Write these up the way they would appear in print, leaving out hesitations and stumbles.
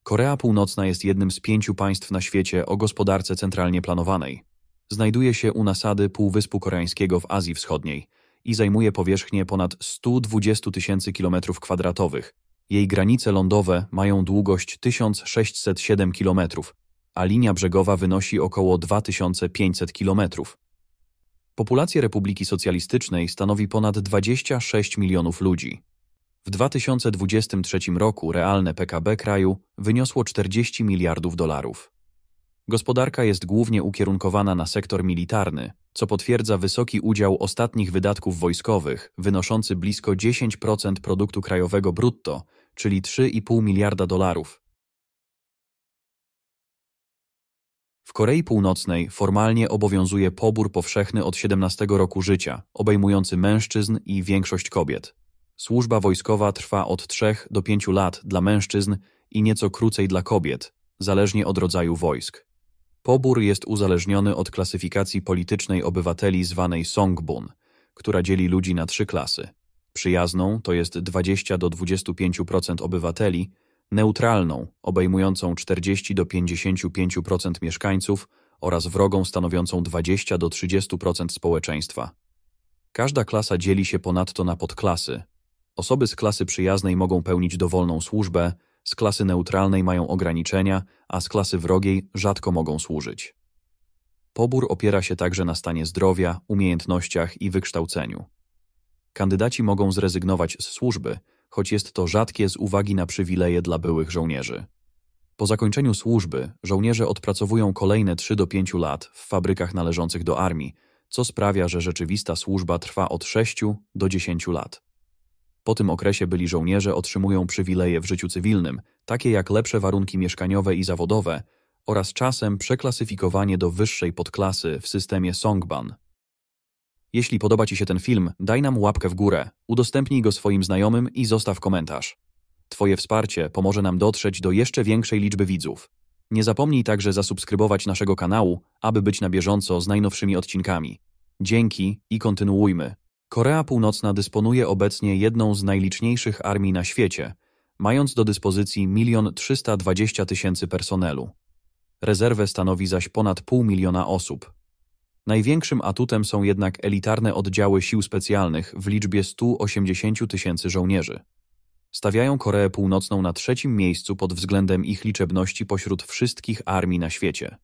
Korea Północna jest jednym z 5 państw na świecie o gospodarce centralnie planowanej. Znajduje się u nasady Półwyspu Koreańskiego w Azji Wschodniej i zajmuje powierzchnię ponad 120 000 km². Jej granice lądowe mają długość 1607 km, a linia brzegowa wynosi około 2500 km. Populacja Republiki Socjalistycznej stanowi ponad 26 milionów ludzi. W 2023 roku realne PKB kraju wyniosło 40 miliardów dolarów. Gospodarka jest głównie ukierunkowana na sektor militarny, co potwierdza wysoki udział ostatnich wydatków wojskowych, wynoszący blisko 10% produktu krajowego brutto, czyli 3,5 miliarda dolarów. W Korei Północnej formalnie obowiązuje pobór powszechny od 17 roku życia, obejmujący mężczyzn i większość kobiet. Służba wojskowa trwa od 3 do 5 lat dla mężczyzn i nieco krócej dla kobiet, zależnie od rodzaju wojsk. Pobór jest uzależniony od klasyfikacji politycznej obywateli zwanej Songbun, która dzieli ludzi na 3 klasy. Przyjazną to jest 20 do 25% obywateli, neutralną, obejmującą 40 do 55% mieszkańców oraz wrogą stanowiącą 20 do 30% społeczeństwa. Każda klasa dzieli się ponadto na podklasy. Osoby z klasy przyjaznej mogą pełnić dowolną służbę, z klasy neutralnej mają ograniczenia, a z klasy wrogiej rzadko mogą służyć. Pobór opiera się także na stanie zdrowia, umiejętnościach i wykształceniu. Kandydaci mogą zrezygnować z służby, choć jest to rzadkie z uwagi na przywileje dla byłych żołnierzy. Po zakończeniu służby żołnierze odpracowują kolejne 3 do 5 lat w fabrykach należących do armii, co sprawia, że rzeczywista służba trwa od 6 do 10 lat. Po tym okresie byli żołnierze otrzymują przywileje w życiu cywilnym, takie jak lepsze warunki mieszkaniowe i zawodowe oraz czasem przeklasyfikowanie do wyższej podklasy w systemie Songbun. Jeśli podoba Ci się ten film, daj nam łapkę w górę, udostępnij go swoim znajomym i zostaw komentarz. Twoje wsparcie pomoże nam dotrzeć do jeszcze większej liczby widzów. Nie zapomnij także zasubskrybować naszego kanału, aby być na bieżąco z najnowszymi odcinkami. Dzięki i kontynuujmy. Korea Północna dysponuje obecnie jedną z najliczniejszych armii na świecie, mając do dyspozycji 1 320 000 personelu. Rezerwę stanowi zaś ponad 500 000 osób. Największym atutem są jednak elitarne oddziały sił specjalnych w liczbie 180 000 żołnierzy. Stawiają Koreę Północną na 3. miejscu pod względem ich liczebności pośród wszystkich armii na świecie.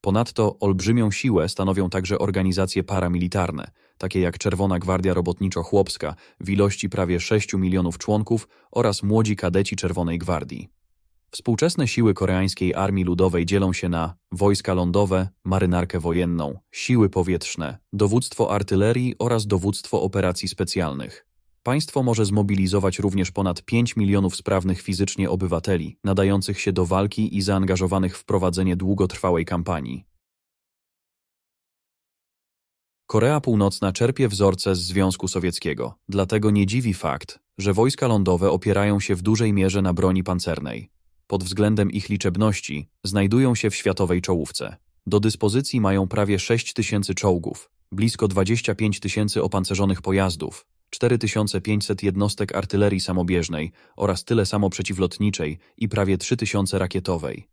Ponadto olbrzymią siłę stanowią także organizacje paramilitarne, takie jak Czerwona Gwardia Robotniczo-Chłopska w ilości prawie 6 milionów członków oraz młodzi kadeci Czerwonej Gwardii. Współczesne siły koreańskiej Armii Ludowej dzielą się na wojska lądowe, marynarkę wojenną, siły powietrzne, dowództwo artylerii oraz dowództwo operacji specjalnych. Państwo może zmobilizować również ponad 5 milionów sprawnych fizycznie obywateli, nadających się do walki i zaangażowanych w prowadzenie długotrwałej kampanii. Korea Północna czerpie wzorce z Związku Sowieckiego, dlatego nie dziwi fakt, że wojska lądowe opierają się w dużej mierze na broni pancernej. Pod względem ich liczebności znajdują się w światowej czołówce. Do dyspozycji mają prawie 6 000 czołgów, blisko 25 000 opancerzonych pojazdów, 4500 jednostek artylerii samobieżnej oraz tyle samo przeciwlotniczej i prawie 3000 rakietowej.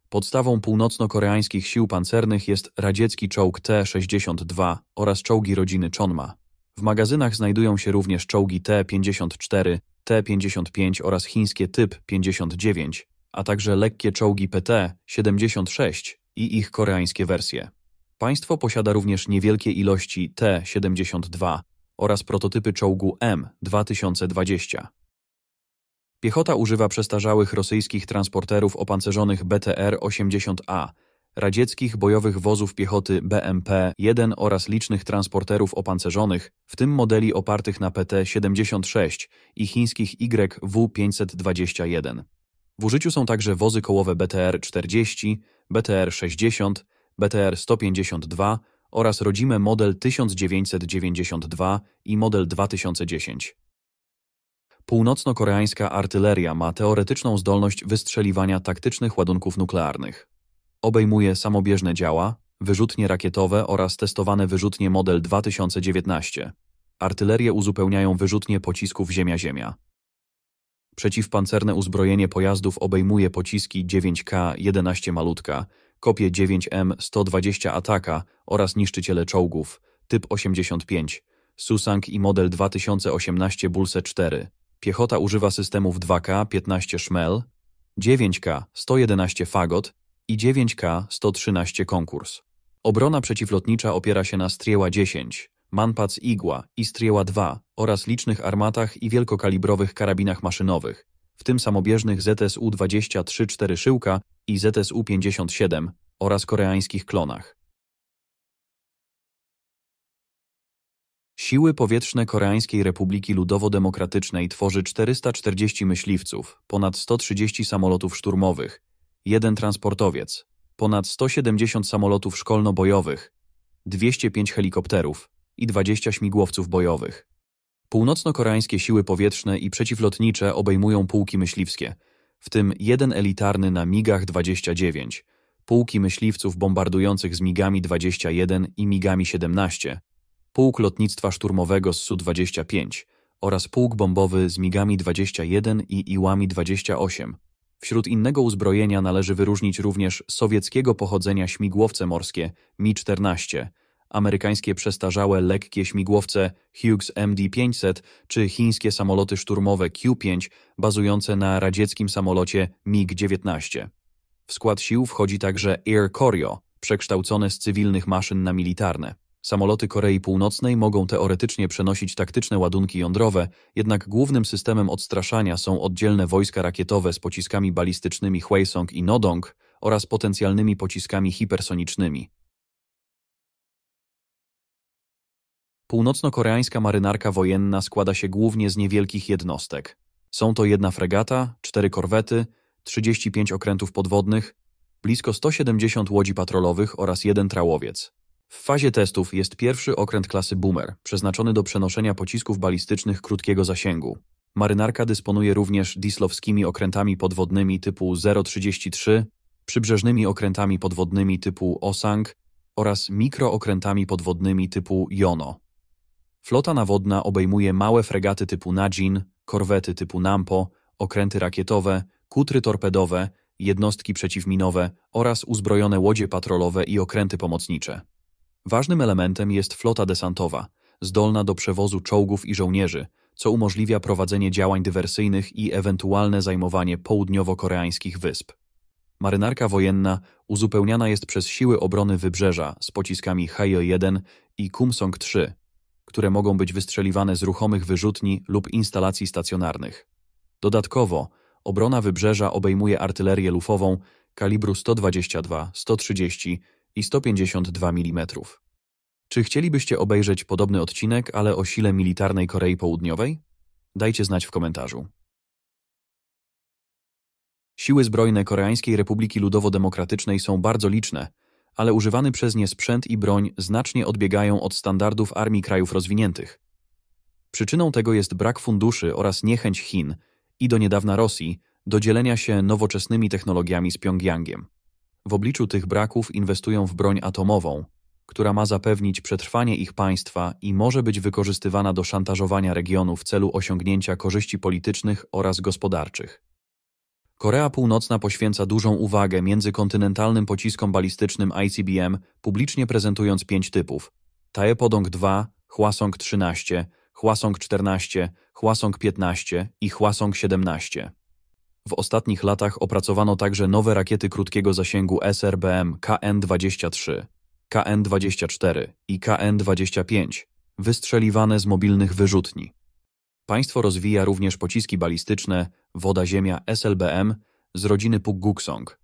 Podstawą północno-koreańskich sił pancernych jest radziecki czołg T-62 oraz czołgi rodziny Chonma. W magazynach znajdują się również czołgi T-54, T-55 oraz chińskie typ 59, a także lekkie czołgi PT-76 i ich koreańskie wersje. Państwo posiada również niewielkie ilości T-72 oraz prototypy czołgu M-2020. Piechota używa przestarzałych rosyjskich transporterów opancerzonych BTR-80A, radzieckich bojowych wozów piechoty BMP-1 oraz licznych transporterów opancerzonych, w tym modeli opartych na PT-76 i chińskich YW-521. W użyciu są także wozy kołowe BTR-40, BTR-60, BTR-152 oraz rodzime model 1992 i model 2010. Północno-koreańska artyleria ma teoretyczną zdolność wystrzeliwania taktycznych ładunków nuklearnych. Obejmuje samobieżne działa, wyrzutnie rakietowe oraz testowane wyrzutnie model 2019. Artylerię uzupełniają wyrzutnie pocisków Ziemia-Ziemia. Przeciwpancerne uzbrojenie pojazdów obejmuje pociski 9K-11 Malutka, kopie 9M120 Ataka oraz niszczyciele czołgów, typ 85, Susang i model 2018 Bulse 4. Piechota używa systemów 2K-15 Szmel, 9K-111 Fagot i 9K-113 Konkurs. Obrona przeciwlotnicza opiera się na Strieła 10, Manpads Igła i Strieła 2 oraz licznych armatach i wielkokalibrowych karabinach maszynowych, w tym samobieżnych ZSU-23 Szyłka i ZSU-57 oraz koreańskich klonach. Siły powietrzne Koreańskiej Republiki Ludowo-Demokratycznej tworzy 440 myśliwców, ponad 130 samolotów szturmowych, 1 transportowiec, ponad 170 samolotów szkolno-bojowych, 205 helikopterów i 20 śmigłowców bojowych. Północno-koreańskie siły powietrzne i przeciwlotnicze obejmują pułki myśliwskie, w tym 1 elitarny na MiG-29, pułki myśliwców bombardujących z MiG-ami 21 i MiG-ami 17, pułk lotnictwa szturmowego z Su-25 oraz pułk bombowy z MiG-ami 21 i Iłami 28. Wśród innego uzbrojenia należy wyróżnić również sowieckiego pochodzenia śmigłowce morskie Mi-14, amerykańskie przestarzałe lekkie śmigłowce Hughes MD-500 czy chińskie samoloty szturmowe Q-5 bazujące na radzieckim samolocie MiG-19. W skład sił wchodzi także Air Koryo, przekształcone z cywilnych maszyn na militarne. Samoloty Korei Północnej mogą teoretycznie przenosić taktyczne ładunki jądrowe, jednak głównym systemem odstraszania są oddzielne wojska rakietowe z pociskami balistycznymi Hwasong i Nodong oraz potencjalnymi pociskami hipersonicznymi. Północno-koreańska marynarka wojenna składa się głównie z niewielkich jednostek. Są to 1 fregata, 4 korwety, 35 okrętów podwodnych, blisko 170 łodzi patrolowych oraz 1 trałowiec. W fazie testów jest pierwszy okręt klasy Boomer, przeznaczony do przenoszenia pocisków balistycznych krótkiego zasięgu. Marynarka dysponuje również dislowskimi okrętami podwodnymi typu 033, przybrzeżnymi okrętami podwodnymi typu Osang oraz mikrookrętami podwodnymi typu Yono. Flota nawodna obejmuje małe fregaty typu Najin, korwety typu Nampo, okręty rakietowe, kutry torpedowe, jednostki przeciwminowe oraz uzbrojone łodzie patrolowe i okręty pomocnicze. Ważnym elementem jest flota desantowa, zdolna do przewozu czołgów i żołnierzy, co umożliwia prowadzenie działań dywersyjnych i ewentualne zajmowanie południowo-koreańskich wysp. Marynarka wojenna uzupełniana jest przez siły obrony wybrzeża z pociskami Haeil-1 i Kumsong-3, które mogą być wystrzeliwane z ruchomych wyrzutni lub instalacji stacjonarnych. Dodatkowo obrona wybrzeża obejmuje artylerię lufową kalibru 122, 130 i 152 mm. Czy chcielibyście obejrzeć podobny odcinek, ale o sile militarnej Korei Południowej? Dajcie znać w komentarzu. Siły zbrojne Koreańskiej Republiki Ludowo-Demokratycznej są bardzo liczne, ale używany przez nie sprzęt i broń znacznie odbiegają od standardów armii krajów rozwiniętych. Przyczyną tego jest brak funduszy oraz niechęć Chin i do niedawna Rosji do dzielenia się nowoczesnymi technologiami z Pjongjangiem. W obliczu tych braków inwestują w broń atomową, która ma zapewnić przetrwanie ich państwa i może być wykorzystywana do szantażowania regionu w celu osiągnięcia korzyści politycznych oraz gospodarczych. Korea Północna poświęca dużą uwagę międzykontynentalnym pociskom balistycznym ICBM, publicznie prezentując 5 typów: Taepodong-2, Hwasong-13, Hwasong-14, Hwasong-15 i Hwasong-17. W ostatnich latach opracowano także nowe rakiety krótkiego zasięgu SRBM KN-23, KN-24 i KN-25, wystrzeliwane z mobilnych wyrzutni. Państwo rozwija również pociski balistyczne woda-ziemia SLBM z rodziny Pukguksong.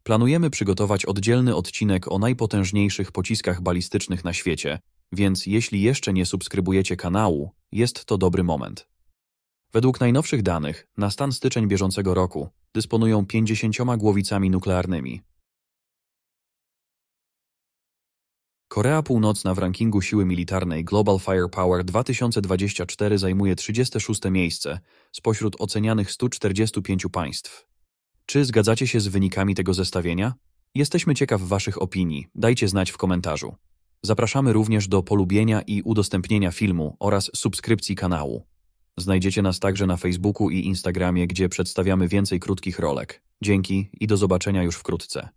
Planujemy przygotować oddzielny odcinek o najpotężniejszych pociskach balistycznych na świecie, więc jeśli jeszcze nie subskrybujecie kanału, jest to dobry moment. Według najnowszych danych, na stan styczeń bieżącego roku, dysponują 50 głowicami nuklearnymi. Korea Północna w rankingu siły militarnej Global Firepower 2024 zajmuje 36. miejsce spośród ocenianych 145 państw. Czy zgadzacie się z wynikami tego zestawienia? Jesteśmy ciekaw waszych opinii, dajcie znać w komentarzu. Zapraszamy również do polubienia i udostępnienia filmu oraz subskrypcji kanału. Znajdziecie nas także na Facebooku i Instagramie, gdzie przedstawiamy więcej krótkich rolek. Dzięki i do zobaczenia już wkrótce.